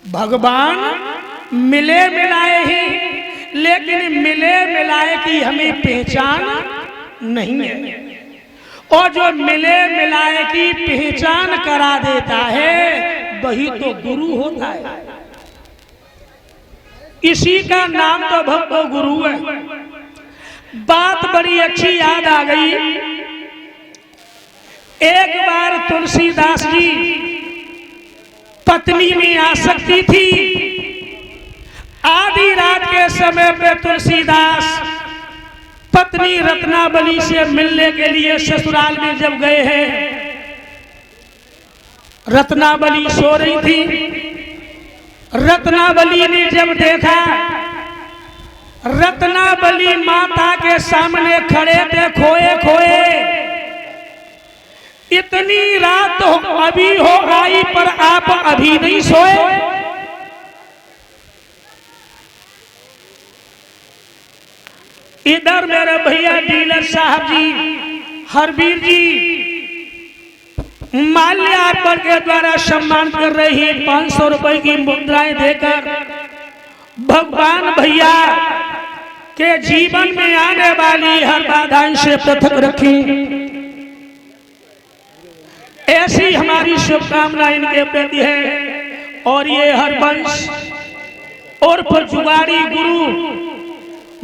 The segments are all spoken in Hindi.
भगवान मिले मिलाए ही, लेकिन मिले मिलाए की हमें पहचान नहीं है। और जो मिले मिलाए की पहचान करा देता है वही तो गुरु होता है। इसी का नाम तो भक्तो गुरु है। बात बड़ी अच्छी याद आ गई। एक बार तुलसीदास जी पत्नी में आसक्ति थी। आधी रात के समय पे तुलसीदास पत्नी रत्नावली से मिलने के लिए ससुराल में जब गए हैं, रत्नावली सो रही थी। रत्नावली ने जब देखा, रत्नावली माता के सामने खड़े थे खोए खोए। इतनी रात तो अभी हो आई पर आप अभी नहीं सोए। इधर मेरे भैया डीलर साहब जी, हरवीर जी माल्यार्पण के द्वारा सम्मान कर रही है 500 रुपए की मुद्राएं देकर। भगवान भैया के जीवन में आने वाली हर बाधाएं से पृथक रखी, ऐसी हमारी शुभकामना इनके प्रति है। और ये हरबंश और जुगाड़ी गुरु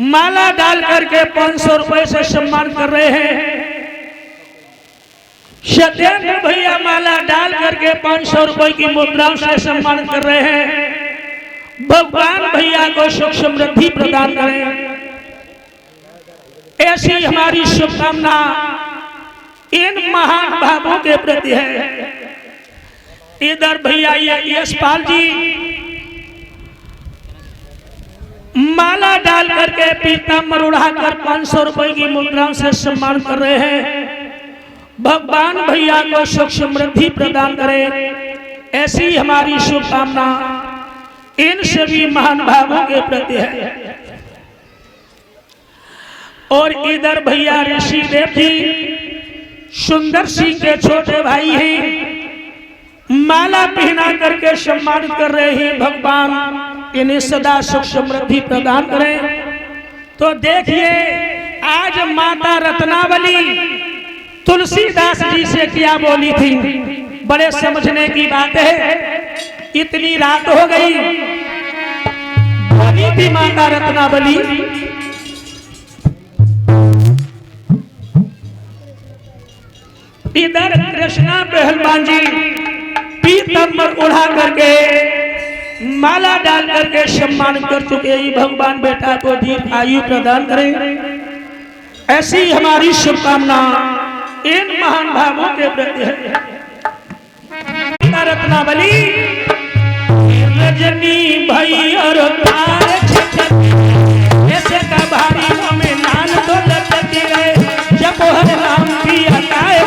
माला डाल करके 500 रुपए से सम्मान कर रहे हैं। सत्येंद्र भैया माला डाल करके 500 रुपए की मुद्राओं से सम्मान कर रहे हैं। भगवान भैया को सुख समृद्धि प्रदान करें, ऐसी हमारी शुभकामना इन महान भावों के प्रति है। इधर भैया ये यशपाल जी माला डाल करके पीताम्बर उड़ाकर 500 रुपए की मुद्राओं से सम्मान कर रहे हैं। भगवान भैया को सुख समृद्धि प्रदान करें, ऐसी हमारी शुभकामना इन सभी महान भावों के प्रति है। और इधर भैया ऋषि देव जी सुंदर सिंह के छोटे भाई हैं, माला पहना करके सम्मानित कर रहे हैं। भगवान इन्हें सदा सुख समृद्धि प्रदान करें। तो देखिए आज माता रत्नावली तुलसीदास जी से क्या बोली थी, बड़े समझने की बात है। इतनी रात हो गई, बोली थी माता रत्नावली, इधर कृष्णा पहलवान जी पीताम्बर उड़ा करके माला डाल करके सम्मान कर चुके ही। भगवान बेटा को दीर्घ आयु प्रदान करें, ऐसी हमारी शुभकामना इन महान भावों के प्रति है। रत्नावली रजनी भाई और ऐसे का भारी में नान तो लटकी रहे, जब हर नाम की अताए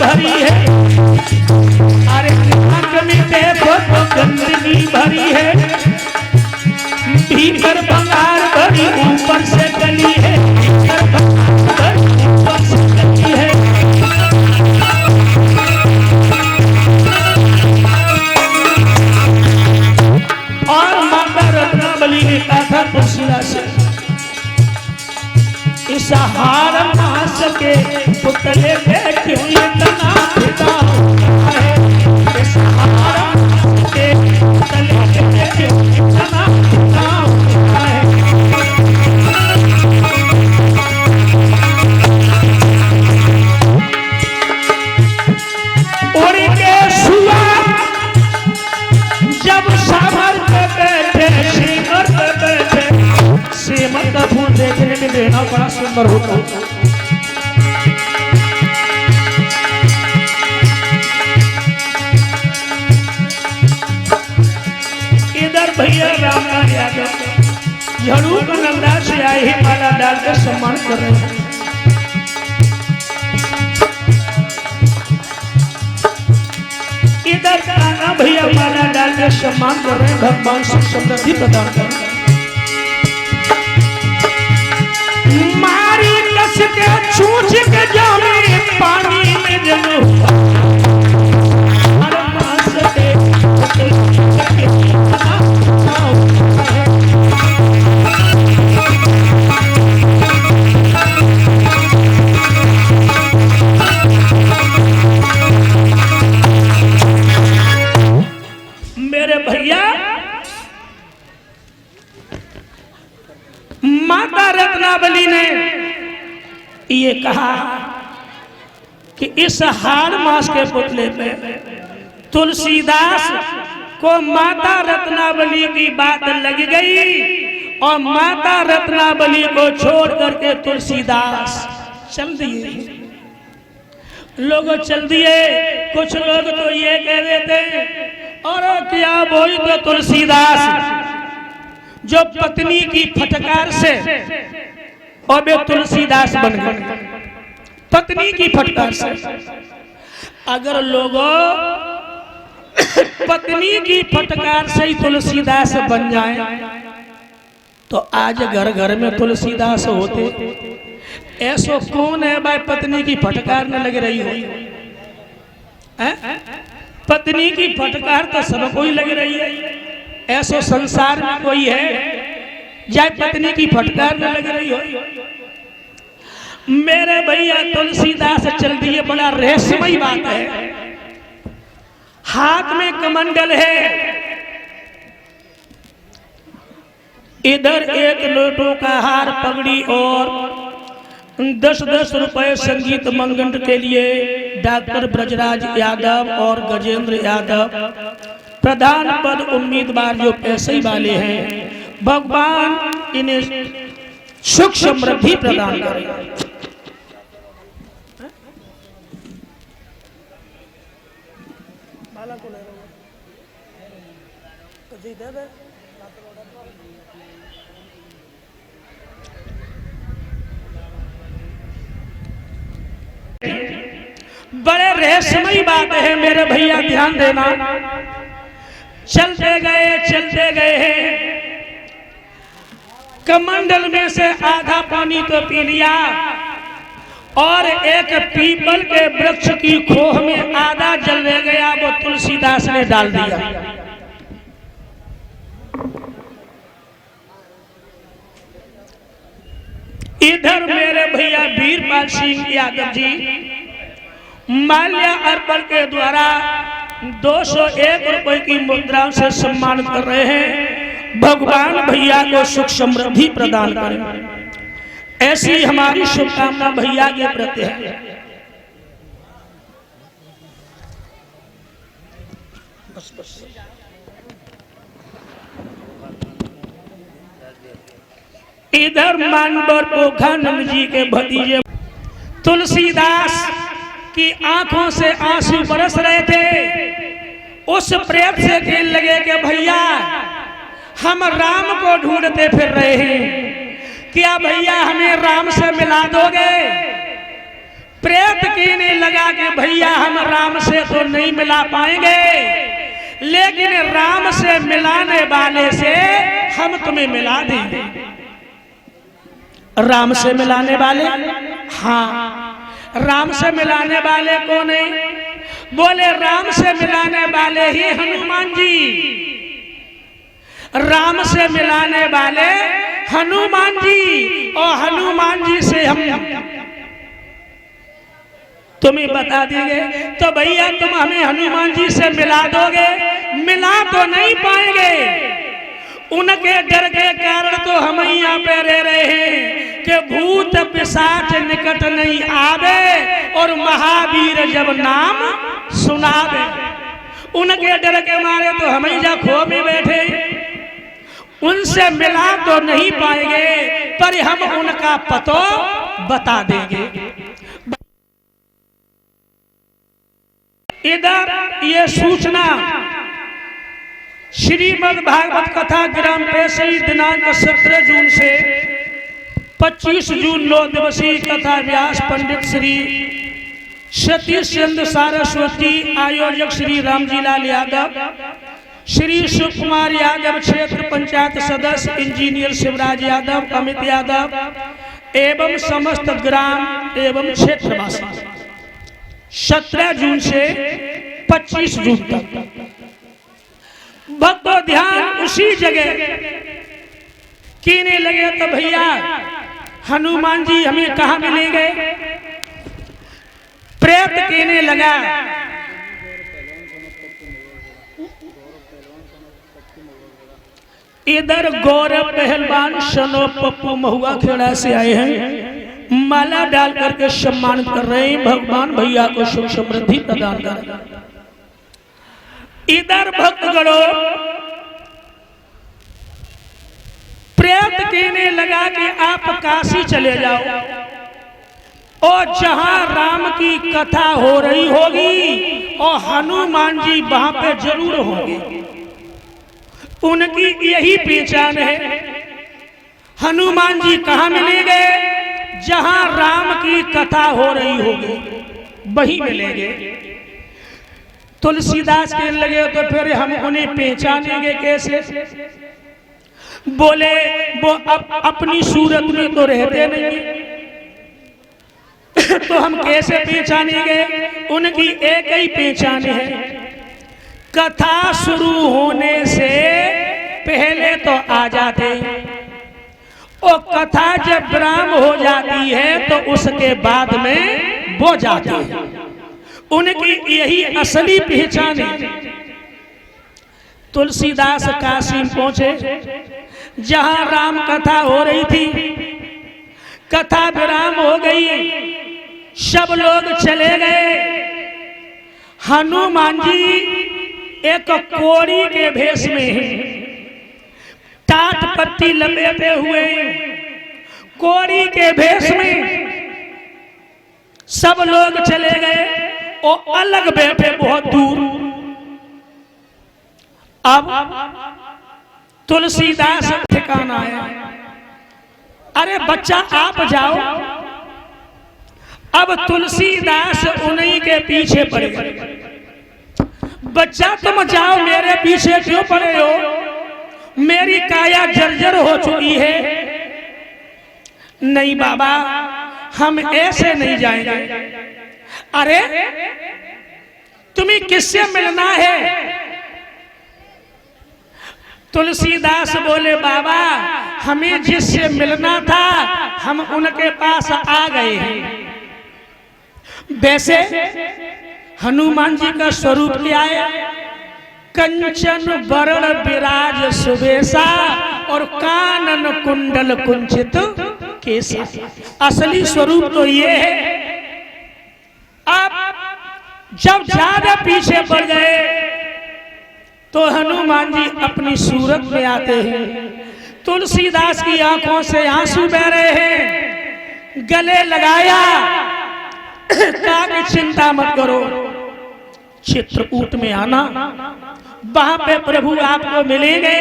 भरी है। अरे आंख में देखो तो गंदगी भरी है, भीतर बंगार भरी ऊपर से गली है, ऊपर से गली है। और माता रत्नावली ने कहा था तुलसीदास से, इस हार ना सके पुतले पे क्यों इतना फिदा है, इस हार ना सके पुतले पे क्यों इतना फिदा है। उड़ के सुआ जब सावर पे बैठे, सीमर पे बैठे, सीमर का फूल देखने में देना बड़ा सुंदर होता है। इधर भैया रामलाल यादव झड़ू नंदा से आए ही माला डाल कर सम्मान कर रहे हैं। इधर कान्हा भैया माला डाल कर सम्मान कर रहे हैं। भगवान सुख समृद्धि प्रदान करें। मारी कस के छूछ के जाने पानी में जलो मेरे भैया माता रत्नावली ने ये कहा कि इस हाड़ मास के पुतले पे तुलसीदास को माता रत्नावली की बात लग गई और माता रत्नावली को छोड़ करके तुलसीदास चल दिए। लोग चल दिए। कुछ लोग तो ये कह देते और क्या बोली तो तुलसीदास जो पत्नी की फटकार से और वे तुलसीदास बन गए। पत्नी की फटकार से अगर लोगों पत्नी की फटकार से ही तुलसीदास बन जाए तो आज घर घर में तुलसीदास होते। ऐसो कौन है भाई पत्नी की फटकार न लग रही हो? पत्नी की फटकार तो सबको ही लग रही है। ऐसो संसार में कोई है जाए पत्नी की फटकार न लग रही हो? मेरे भैया तुलसीदास चल दिए। बड़ा रहस्यमय बात है। हाथ में कमंडल है, इधर एक लोटों का हार पगड़ी और 10-10 रुपए संगीत मंगन के लिए डॉक्टर ब्रजराज यादव और गजेंद्र यादव प्रधान पद उम्मीदवार जो पैसे वाले हैं, भगवान इन्हें सुख समृद्धि प्रदान करें। बड़े रहस्यमय बात है मेरे भैया, ध्यान देना। चलते गए कमंडल में से आधा पानी तो पी लिया और एक पीपल के वृक्ष की खोह में आधा जल रह गया, वो तुलसीदास ने डाल दिया। इधर मेरे भैया वीरपाल सिंह यादव जी माल्या अर्पण के द्वारा 201 रुपए की मुद्राओं से सम्मानित कर रहे हैं। भगवान भैया को सुख समृद्धि प्रदान करें, ऐसी हमारी शुभकामना भैया के प्रति है। इधर मानवर पोखानंद जी के भतीजे तुलसीदास की आंखों से आंसू बरस रहे थे। उस प्रेत से कहने लगे कि भैया हम राम को ढूंढते फिर रहे हैं, क्या भैया हमें राम से मिला दोगे? प्रेत कहने लगा कि भैया हम राम से तो नहीं मिला पाएंगे, लेकिन राम से मिलाने वाले से हम तुम्हें मिला देंगे। राम से मिलाने वाले? हाँ, राम से मिलाने वाले कौन है? बोले राम से मिलाने वाले ही हनुमान जी। राम से मिलाने वाले हनुमान जी, और हनुमान जी से हम तुम्हें बता देंगे। तो भैया तुम हमें हनुमान जी से मिला दोगे? मिला तो नहीं पाएंगे। उनके डर के कारण तो हम यहाँ पे रह रहे हैं कि भूत पिशाच निकट नहीं आवे और महावीर जब नाम सुनावे। उनके डर के मारे तो हम यहाँ खो में बैठे। उनसे मिला तो नहीं पाएंगे पर हम उनका पतो बता देंगे। इधर ये सूचना श्रीमद् भागवत कथा ग्राम पेशई दिनांक 17 जून से 25 जून 9 दिवसीय कथा व्यास पंडित श्री सतीश चंद्र सारस्वती, आयोजक श्री रामजीलाल यादव, श्री शिव कुमार यादव, क्षेत्र पंचायत सदस्य इंजीनियर शिवराज यादव, अमित यादव एवं समस्त ग्राम एवं क्षेत्रवासी 17 जून से 25 जून तक। भक्तों ध्यान उसी जगह कीने लगे तो भैया हनुमान जी हमें कहाँ मिलेंगे? प्रेत कहने लगा इधर गौरव पहलवान सनो पप्पू महुआ खेड़ा से आए हैं, माला डाल करके सम्मान कर रहे हैं। भगवान भैया को सुख समृद्धि प्रदान करें। इधर भक्तगणों प्रेत कहने लगा कि आप काशी चले जाओ और जहां राम की कथा हो रही होगी और हनुमान जी वहां पे जरूर होंगे। उनकी यही पहचान है। हनुमान जी कहाँ मिलेंगे? जहां राम की कथा हो रही होगी वही मिलेंगे। तुलसीदास कहने लगे तो फिर हम उन्हें पहचानेंगे कैसे? बोले वो अपनी सूरत में तो रहते नहीं तो हम कैसे पहचानेंगे? उनकी एक ही पहचान है, कथा शुरू होने से पहले तो आ जाते और कथा जब विराम हो जाती है तो उसके बाद में वो जाते हैं। उनकी यही असली पहचान है। तुलसीदास काशी पहुंचे, जहां राम कथा हो रही थी। कथा विराम हो गई, सब लोग चले गए। हनुमान जी एक कोड़ी के भेष में, टाट पट्टी लपेटे हुए, कोड़ी के भेष में सब लोग चले गए और अलग बैठे बहुत दूर। अब तुलसीदास ठिकाना आया, अरे बच्चा आप जाओ। अब तुलसीदास उन्हीं के पीछे पड़ गए। बच्चा तुम जाओ, मेरे पीछे क्यों पड़े हो? मेरी काया जर्जर हो चुकी है। नहीं बाबा, हम ऐसे नहीं जाएंगे। अरे तुम्हें किससे मिलना है? तुलसीदास बोले बाबा हमें जिससे मिलना था हम उनके पास आ गए हैं। वैसे हनुमान जी का स्वरूप क्या है? कंचन वरण विराज सुबेसा और कानन कुंडल कुंचित केसा। असली स्वरूप तो ये है। अब जब ज्यादा पीछे पड़ गए तो हनुमान जी अपनी सूरत में आते हैं। तुलसीदास की आंखों से आंसू बह रहे हैं। गले लगाया, कहा कि चिंता मत करो, चित्रकूट में आना, वहां पे प्रभु आपको मिलेंगे।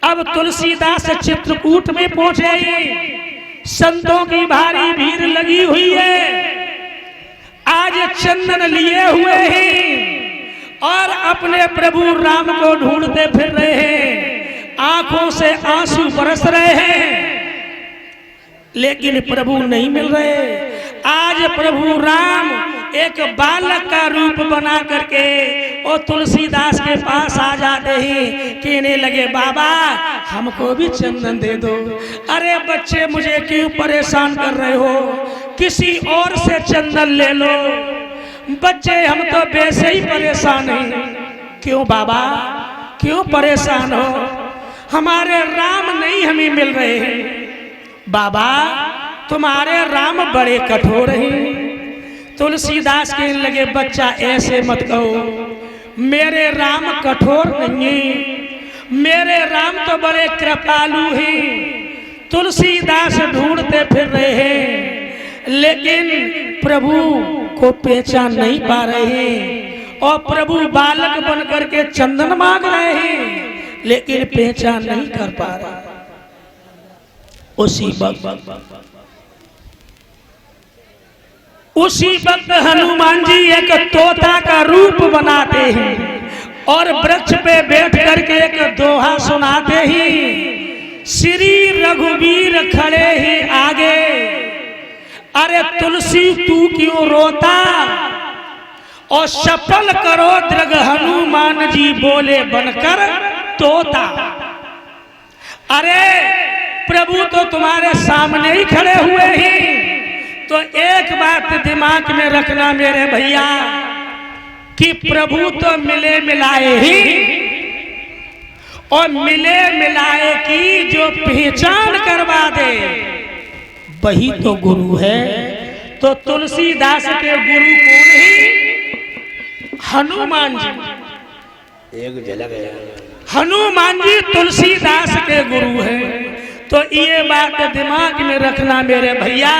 अब तुलसीदास चित्रकूट में पहुंचे। संतों की भारी भीड़ लगी हुई है। आज चंदन लिए हुए हैं और अपने प्रभु राम को ढूंढते फिर रहे हैं। आंखों से आंसू बरस रहे हैं, लेकिन प्रभु नहीं मिल रहे। आज प्रभु राम एक बालक का रूप बना करके और तुलसीदास के पास आ जाते हैं। कहने लगे बाबा हमको भी चंदन दे दो। अरे बच्चे मुझे क्यों परेशान कर रहे हो? किसी और से चंदन ले लो। बच्चे हम तो वैसे ही परेशान हैं। क्यों बाबा, क्यों परेशान हो? हमारे राम नहीं हमें मिल रहे हैं। बाबा तुम्हारे राम बड़े कठोर हैं। तुलसीदास कहने लगे बच्चा ऐसे मत कहो, मेरे राम कठोर नहीं है, मेरे राम तो बड़े कृपालु हैं। तुलसीदास ढूंढते फिर रहे हैं, लेकिन प्रभु को पहचान नहीं पा रहे हैं और प्रभु बालक बन करके चंदन मांग रहे हैं, लेकिन पहचान नहीं कर पा रहे। उसी वक्त हनुमान जी एक तोता का रूप बनाते हैं और वृक्ष पे बैठ करके एक दोहा सुनाते ही श्री रघुवीर खड़े ही आगे, अरे तुलसी तू क्यों रोता, और सफल करो दृग हनुमान जी बोले बनकर तोता। अरे प्रभु तो तुम्हारे सामने ही खड़े हुए ही, तो एक बात दिमाग में रखना मेरे भैया कि प्रभु तो मिले मिलाए ही, और मिले मिलाए की जो पहचान करवा दे वही तो गुरु है। तो तुलसीदास के गुरु कौन ही? हनुमान जी। एक झलक है, हनुमान जी तुलसीदास के गुरु हैं। तो ये बात दिमाग में रखना मेरे भैया,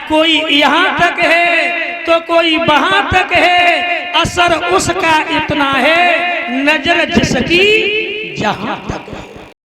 कोई यहाँ तक है तो कोई वहां तक है, असर उसका इतना है नजर जिसकी जहां।